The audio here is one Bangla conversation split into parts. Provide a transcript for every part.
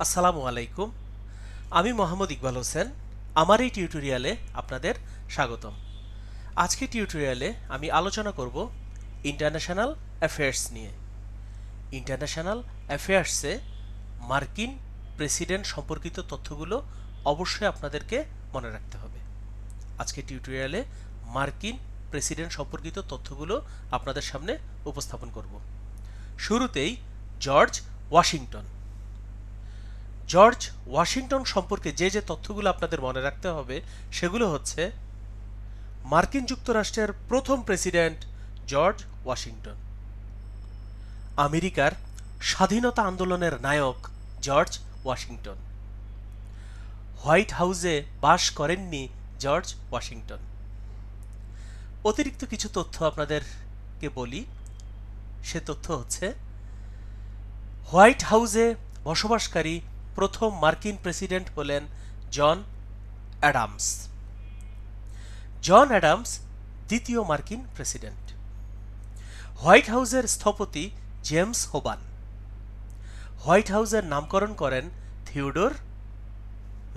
আসসালামু আলাইকুম। আমি মোহাম্মদ ইকবাল হোসেন। আমার এই টিউটোরিয়ালে আপনাদের স্বাগতম। আজকে টিউটোরিয়ালে আমি আলোচনা করব ইন্টারন্যাশনাল অ্যাফেয়ার্স নিয়ে। ইন্টারন্যাশনাল অ্যাফেয়ার্সে মার্কিন প্রেসিডেন্ট সম্পর্কিত তথ্যগুলো অবশ্যই আপনাদেরকে মনে রাখতে হবে। আজকে টিউটোরিয়ালে মার্কিন প্রেসিডেন্ট সম্পর্কিত তথ্যগুলো আপনাদের সামনে উপস্থাপন করব। শুরুতেই জর্জ ওয়াশিংটন। জর্জ ওয়াশিংটন সম্পর্কে যে তথ্যগুলো আপনাদের মনে রাখতে হবে সেগুলো হচ্ছে: মার্কিন যুক্তরাষ্ট্রের প্রথম প্রেসিডেন্ট জর্জ ওয়াশিংটন, আমেরিকার স্বাধীনতা আন্দোলনের নায়ক জর্জ ওয়াশিংটন, হোয়াইট হাউসে বাস করেননি জর্জ ওয়াশিংটন। অতিরিক্ত কিছু তথ্য আপনাদেরকে বলি। সে তথ্য হচ্ছে, হোয়াইট হাউসে বসবাসকারী প্রথম মার্কিন প্রেসিডেন্ট হলেন জন অ্যাডামস। জন অ্যাডামস দ্বিতীয় মার্কিন প্রেসিডেন্ট। হোয়াইট হাউসের স্থপতি জেমস হোবান। হোয়াইট হাউসের নামকরণ করেন থিওডোর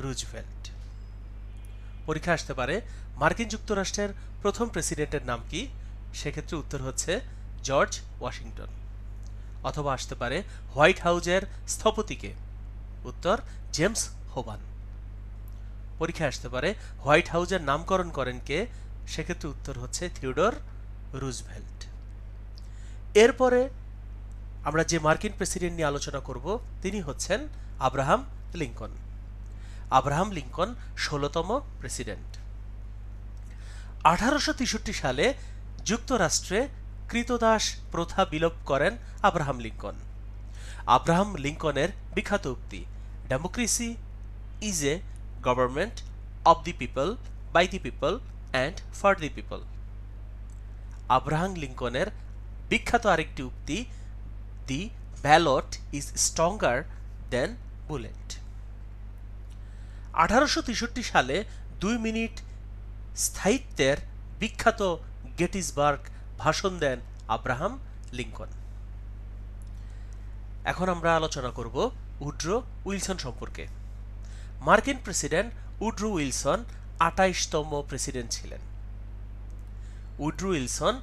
রুজভেল্ট। পরীক্ষা আসতে পারে মার্কিন যুক্তরাষ্ট্রের প্রথম প্রেসিডেন্টের নাম কি? সেক্ষেত্রে উত্তর হচ্ছে জর্জ ওয়াশিংটন। অথবা আসতে পারে হোয়াইট হাউসের স্থপতিকে? উত্তর জেমস হোবান। পরীক্ষায় আসতে পারে হোয়াইট হাউসের নামকরণ করেন কে? সেক্ষেত্রে উত্তর হচ্ছে থিওডোর রুজভেল্ট। এরপরে আমরা যে মার্কিন প্রেসিডেন্ট নিয়ে আলোচনা করব তিনি হচ্ছেন আব্রাহাম লিঙ্কন। আব্রাহাম লিঙ্কন ১৬তম প্রেসিডেন্ট। ১৮৬৩ সালে যুক্তরাষ্ট্রে কৃতদাস প্রথা বিলোপ করেন আব্রাহাম লিঙ্কন। আব্রাহাম লিঙ্কনের বিখ্যাত উক্তি, democracy is a government of the people, by the people and for the people. Abraham লিঙ্কনের বিখ্যাত আরেকটি উক্তি, the ballot is stronger than bullet. ১৮৬৩ সালে ২ মিনিট স্থায়িত্বের বিখ্যাত গেটিসবার্গ ভাষণ দেন আব্রাহাম লিঙ্কন। এখন আমরা আলোচনা করব উড্রো উইলসন সম্পর্কে। মার্কিন প্রেসিডেন্ট উড্রো উইলসন ২৮তম প্রেসিডেন্ট ছিলেন। উড্রো উইলসন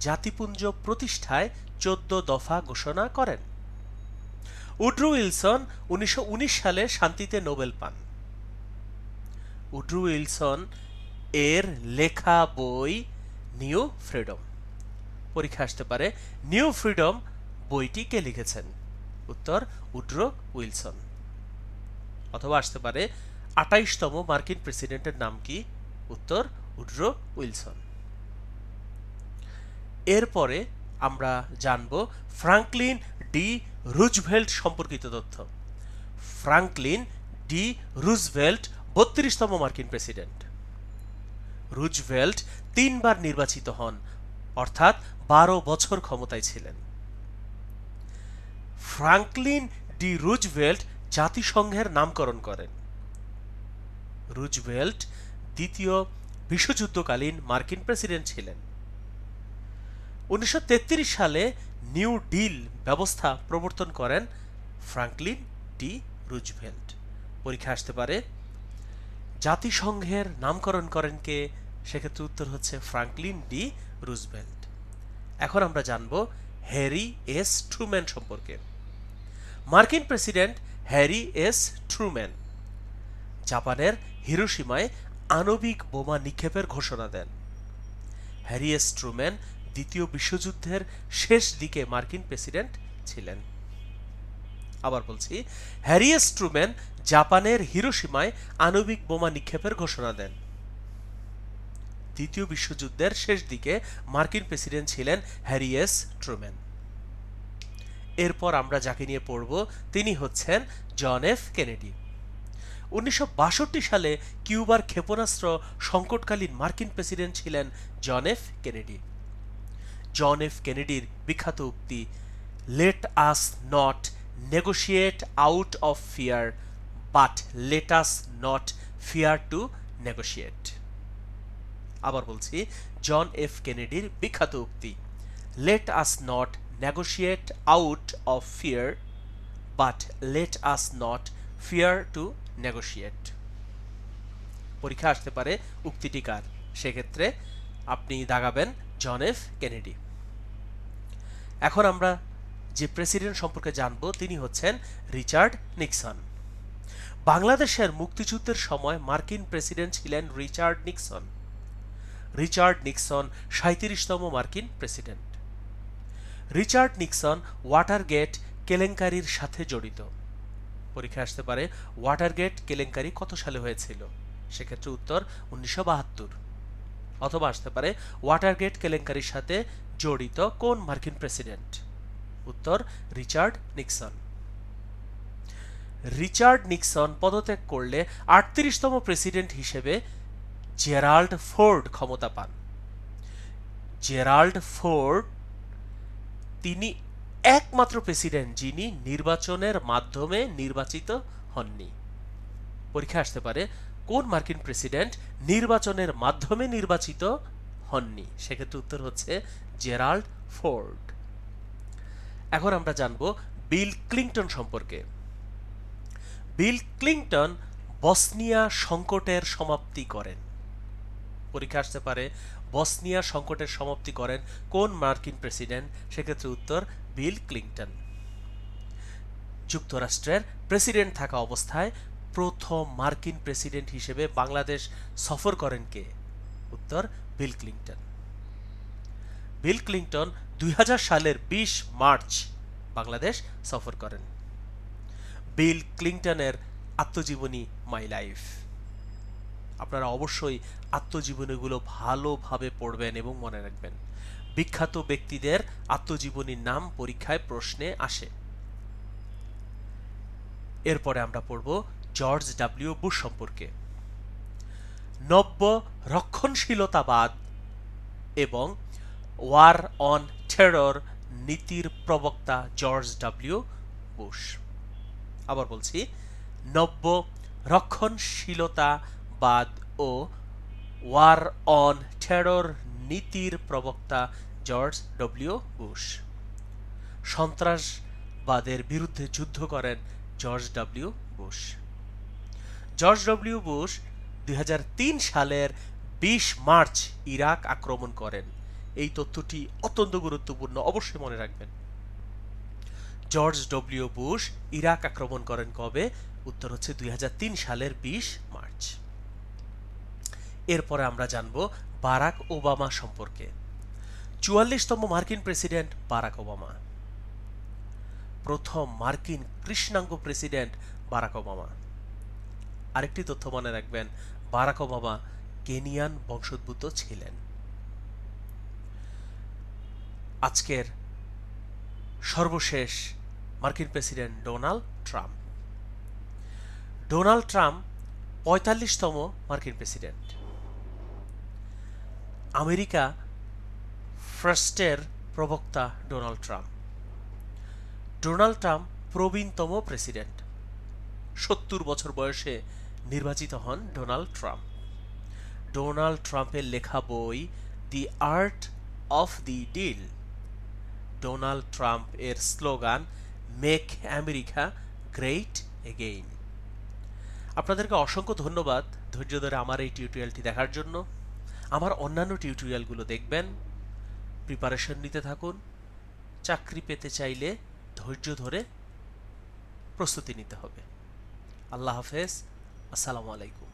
জাতিপুঞ্জ প্রতিষ্ঠায় ১৪ দফা ঘোষণা করেন। উড্রো উইলসন ১৯১৯ সালে শান্তিতে নোবেল পান। উড্রো উইলসন এর লেখা বই নিউ ফ্রিডম। পরীক্ষা আসতে পারে নিউ ফ্রিডম বইটি কে লিখেছেন? উত্তর উড্রো উইলসন। অথবা আসতে পারে ২৮তম মার্কিন প্রেসিডেন্টের নাম কি? উত্তর উড্রো উইলসন। এরপরে আমরা জানব ফ্রাঙ্কলিন ডি রুজভেল্ট সম্পর্কিত তথ্য। ফ্রাঙ্কলিন ডি রুজভেল্ট ৩২তম মার্কিন প্রেসিডেন্ট। রুজভেল্ট ৩ বার নির্বাচিত হন, অর্থাৎ ১২ বছর ক্ষমতায় ছিলেন। ফ্রাঙ্কলিন ডি রুজভেল্ট জাতিসংঘের নামকরণ করেন। রুজভেল্ট দ্বিতীয় বিশ্বযুদ্ধকালীন মার্কিন প্রেসিডেন্ট ছিলেন। ১৯৩৩ সালে নিউ ডিল ব্যবস্থা প্রবর্তন করেন ফ্রাঙ্কলিন ডি রুজভেল্ট। পরীক্ষা আসতে পারে জাতিসংঘের নামকরণ করেন কে? সেক্ষেত্রে উত্তর হচ্ছে ফ্রাঙ্কলিন ডি রুজভেল্ট। এখন আমরা জানব হ্যারি এস ট্রুম্যান সম্পর্কে। মার্কিন প্রেসিডেন্ট হ্যারি এস ট্রুম্যান জাপানের হিরোশিমায় আণবিক বোমা নিক্ষেপের ঘোষণা দেন। হ্যারি এস ট্রুম্যান দ্বিতীয় বিশ্বযুদ্ধের শেষ দিকে মার্কিন প্রেসিডেন্ট ছিলেন। আবার বলছি, হ্যারি এস ট্রুম্যান জাপানের হিরোশিমায় আণবিক বোমা নিক্ষেপের ঘোষণা দেন। দ্বিতীয় বিশ্বযুদ্ধের শেষ দিকে মার্কিন প্রেসিডেন্ট ছিলেন হ্যারি এস ট্রুম্যান। এরপর আমরা যাকে নিয়ে পড়ব তিনি হচ্ছেন জন এফ কেনেডি। ১৯৬২ সালে কিউবার ক্ষেপণাস্ত্র সংকটকালীন মার্কিন প্রেসিডেন্ট ছিলেন John F Kennedy. John F কেনেডির বিখ্যাত উক্তি, let us not negotiate out of fear, but let us not fear to negotiate. আবার বলছি, জন এফ কেনেডির বিখ্যাত উক্তি, let us not negotiate out of fear, but let us not fear to negotiate. পরীক্ষা আসতে পারে উক্তিটি কার, সেক্ষেত্রে আপনি দাগাবেন জন এফ কেনেডি। এখন আমরা যে প্রেসিডেন্ট সম্পর্কে জানব তিনি হচ্ছেন রিচার্ড নিক্সন। বাংলাদেশের মুক্তিযুদ্ধের সময় মার্কিন প্রেসিডেন্ট ছিলেন রিচার্ড নিক্সন। রিচার্ড নিক্সন 37তম মার্কিন প্রেসিডেন্ট। রিচার্ড নিক্সন ওয়াটারগেট কেলেঙ্কারির সাথে জড়িত। পরীক্ষা আসতে পারে ওয়াটারগেট কেলেঙ্কারি কত সালে হয়েছিল, সেক্ষেত্রে উত্তর 1972। অথবা আসতে পারে ওয়াটারগেট কেলেঙ্কারির সাথে জড়িত কোন মার্কিন প্রেসিডেন্ট, উত্তর রিচার্ড নিক্সন। রিচার্ড নিক্সন পদত্যাগ করলে 38তম প্রেসিডেন্ট হিসেবে জেরাল্ড ফোর্ড ক্ষমতা পান। জেরাল্ড ফোর্ড তিনি একমাত্র প্রেসিডেন্ট যিনি নির্বাচনের মাধ্যমে নির্বাচিত হননি। পরীক্ষা আসতে পারে কোন মার্কিন প্রেসিডেন্ট নির্বাচনের মাধ্যমে নির্বাচিত হননি, সেক্ষেত্রে উত্তর হচ্ছে জেরাল্ড ফোর্ড। এখন আমরা জানব বিল ক্লিনটন সম্পর্কে। বিল ক্লিনটন বসনিয়া সংকটের সমাপ্তি করেন। পরীক্ষা আসতে পারে বসনিয়া সংকটের সমাপ্তি করেন কোন মার্কিন প্রেসিডেন্ট, সেক্ষেত্রে উত্তর বিল ক্লিনটন। যুক্তরাষ্ট্রের প্রেসিডেন্ট থাকা অবস্থায় প্রথম মার্কিন প্রেসিডেন্ট হিসেবে বাংলাদেশ সফর করেন কে, উত্তর বিল ক্লিনটন। বিল ক্লিনটন 2000 সালের 20 মার্চ বাংলাদেশ সফর করেন। বিল ক্লিনটনের আত্মজীবনী মাই লাইফ। আপনারা অবশ্যই আত্মজীবনীগুলো ভালোভাবে পড়বেন এবং মনে রাখবেন। বিখ্যাত ব্যক্তিদের আত্মজীবনীর নাম পরীক্ষায় প্রশ্নে আসে। এরপরে আমরা পড়ব জর্জ ডব্লিউ বুশ সম্পর্কে। নব্য রক্ষণশীলতাবাদ এবং ওয়ার অন টেরর নীতির প্রবক্তা জর্জ ডব্লিউ বুশ। আবার বলছি, নব্য রক্ষণশীলতাবাদ ও ওয়ার অন টেরর নীতির প্রবক্তা জর্জ ডব্লিউ বুশ। সন্ত্রাসবাদের বিরুদ্ধে যুদ্ধ করেন George W Bush. George W Bush 2003 সালের 20 মার্চ ইরাক আক্রমণ করেন। এই তথ্যটি অত্যন্ত গুরুত্বপূর্ণ, অবশ্যই মনে রাখবেন। জর্জ ডব্লিউ বুশ ইরাক আক্রমণ করেন কবে, উত্তর হচ্ছে 2003 সালের 20 মার্চ। এরপরে আমরা জানব বারাক ওবামা সম্পর্কে। 44তম মার্কিন প্রেসিডেন্ট বারাক ওবামা। প্রথম মার্কিন কৃষ্ণাঙ্গ প্রেসিডেন্ট বারাক ওবামা। আরেকটি তথ্য মনে রাখবেন, বারাক ওবামা কেনিয়ান বংশোদ্ভূত ছিলেন। আজকের সর্বশেষ মার্কিন president Donald Trump. Donald Trump 45তম মার্কিন প্রেসিডেন্ট। আমেরিকা ফার্স্টের প্রবক্তা ডোনাল্ড ট্রাম্প। ডোনাল্ড ট্রাম্প প্রবীণতম প্রেসিডেন্ট। 70 বছর বয়সে নির্বাচিত হন ডোনাল্ড ট্রাম্প। ডোনাল্ড ট্রাম্পের লেখা বই the art of the deal. Donald Trump এর slogan make America great again. আপনাদেরকে অসংখ্য ধন্যবাদ ধৈর্য ধরে আমার এই টিউটোরিয়ালটি দেখার জন্য। আমার অন্যান্য টিউটোরিয়ালগুলো দেখবেন, প্রিপারেশন নিতে থাকুন। চাকরি পেতে চাইলে ধৈর্য ধরে প্রস্তুতি নিতে হবে। আল্লাহ হাফেজ, আসসালামু আলাইকুম।